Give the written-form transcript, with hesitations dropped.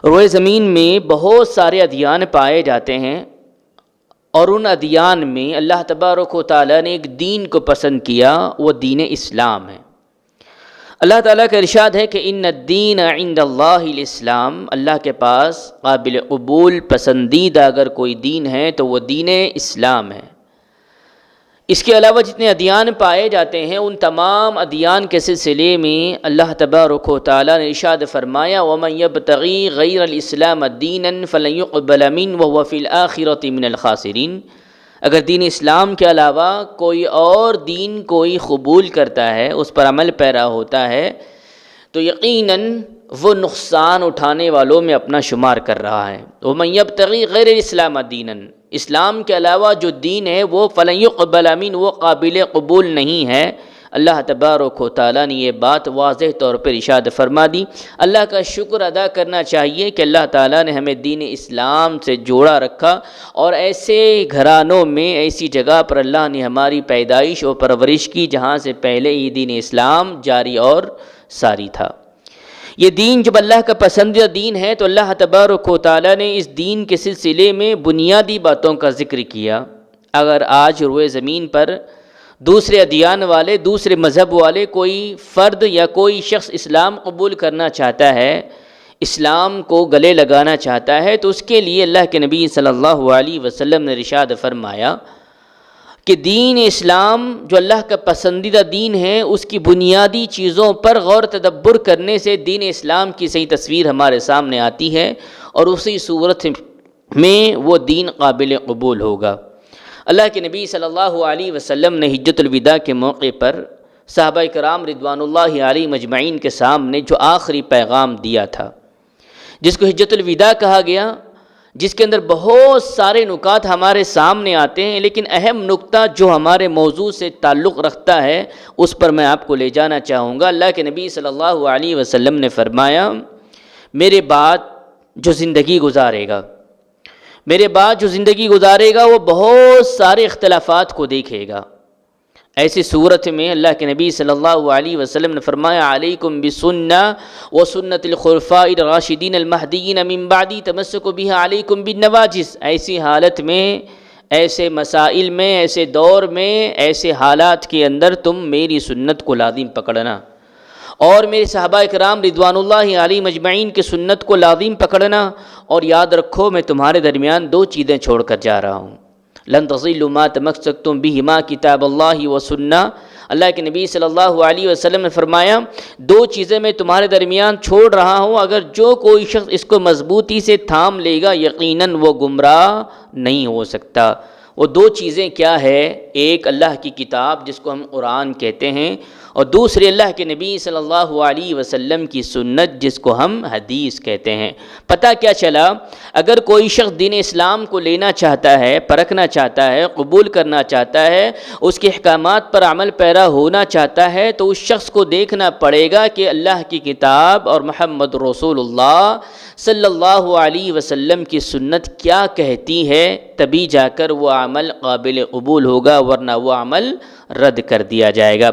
روئے زمین میں بہت سارے ادیان پائے جاتے ہیں، اور ان ادیان میں اللہ تبارک و تعالیٰ نے ایک دین کو پسند کیا، وہ دین اسلام ہے۔ اللہ تعالیٰ کا ارشاد ہے کہ ان الدین عند اللہ الاسلام، اللہ کے پاس قابل قبول پسندیدہ اگر کوئی دین ہے تو وہ دین اسلام ہے۔ اس کے علاوہ جتنے ادیان پائے جاتے ہیں ان تمام ادیان کے سلسلے میں اللہ تبارک و تعالیٰ نے ارشاد فرمایا وَمَن يَبْتَغِي غَيْرَ الْإِسْلَامَ دِينًا فَلَن يُقْبَلَ مِنْهُ وَهُوَ فِي الْآخِرَةِ مِنَ الْخَاسِرِينَ۔ اگر دین اسلام کے علاوہ کوئی اور دین کوئی قبول کرتا ہے، اس پر عمل پیرا ہوتا ہے، تو یقیناً وہ نقصان اٹھانے والوں میں اپنا شمار کر رہا ہے۔ وَمَن يَبْتَغِي غَيْرَ الْإِسْلَامَ دِينًا، اسلام کے علاوہ جو دین ہے وہ فَلَن يُقْبَلَ مِنْهُ، وہ قابل قبول نہیں ہے۔ اللہ تبارک و تعالیٰ نے یہ بات واضح طور پر ارشاد فرما دی۔ اللہ کا شکر ادا کرنا چاہیے کہ اللہ تعالیٰ نے ہمیں دین اسلام سے جوڑا رکھا، اور ایسے گھرانوں میں، ایسی جگہ پر اللہ نے ہماری پیدائش اور پرورش کی جہاں سے پہلے یہ دین اسلام جاری اور ساری تھا۔ یہ دین جب اللہ کا پسندیدہ دین ہے تو اللہ تبارک و تعالیٰ نے اس دین کے سلسلے میں بنیادی باتوں کا ذکر کیا۔ اگر آج روئے زمین پر دوسرے ادیان والے، دوسرے مذہب والے، کوئی فرد یا کوئی شخص اسلام قبول کرنا چاہتا ہے، اسلام کو گلے لگانا چاہتا ہے، تو اس کے لیے اللہ کے نبی صلی اللہ علیہ وسلم نے ارشاد فرمایا کہ دین اسلام جو اللہ کا پسندیدہ دین ہے، اس کی بنیادی چیزوں پر غور تدبر کرنے سے دین اسلام کی صحیح تصویر ہمارے سامنے آتی ہے، اور اسی صورت میں وہ دین قابل قبول ہوگا۔ اللہ کے نبی صلی اللہ علیہ وسلم نے حجۃ الوداع کے موقع پر صحابہ کرام رضوان اللہ علیہم اجمعین کے سامنے جو آخری پیغام دیا تھا، جس کو حجۃ الوداع کہا گیا، جس کے اندر بہت سارے نکات ہمارے سامنے آتے ہیں، لیکن اہم نکتہ جو ہمارے موضوع سے تعلق رکھتا ہے اس پر میں آپ کو لے جانا چاہوں گا۔ اللہ کے نبی صلی اللہ علیہ وسلم نے فرمایا میرے بعد جو زندگی گزارے گا وہ بہت سارے اختلافات کو دیکھے گا۔ ایسی صورت میں اللہ کے نبی صلی اللہ علیہ وسلم نے فرمایا علیکم بسنہ وسنت الخلفاء الراشدین المہدیین من بعدی تمسکوا بها علیکم بالنواجذ۔ ایسی حالت میں، ایسے مسائل میں، ایسے دور میں، ایسے حالات کے اندر تم میری سنت کو لازم پکڑنا، اور میرے صحابہ کرام رضوان اللہ علیہم اجمعین کی سنت کو لازم پکڑنا، اور یاد رکھو میں تمہارے درمیان دو چیزیں چھوڑ کر جا رہا ہوں، لن تضلوا ما تمسکتم بہما کتاب اللہ و سنہ۔ اللہ کے نبی صلی اللہ علیہ وسلم نے فرمایا دو چیزیں میں تمہارے درمیان چھوڑ رہا ہوں، اگر جو کوئی شخص اس کو مضبوطی سے تھام لے گا یقیناً وہ گمراہ نہیں ہو سکتا۔ وہ دو چیزیں کیا ہے؟ ایک اللہ کی کتاب جس کو ہم قرآن کہتے ہیں، اور دوسری اللہ کے نبی صلی اللہ علیہ وسلم کی سنت جس کو ہم حدیث کہتے ہیں۔ پتہ کیا چلا؟ اگر کوئی شخص دین اسلام کو لینا چاہتا ہے، پرکھنا چاہتا ہے، قبول کرنا چاہتا ہے، اس کے احکامات پر عمل پیرا ہونا چاہتا ہے، تو اس شخص کو دیکھنا پڑے گا کہ اللہ کی کتاب اور محمد رسول اللہ صلی اللہ علیہ وسلم کی سنت کیا کہتی ہے، تبھی جا کر وہ عمل قابل قبول ہوگا، ورنہ وہ عمل رد کر دیا جائے گا۔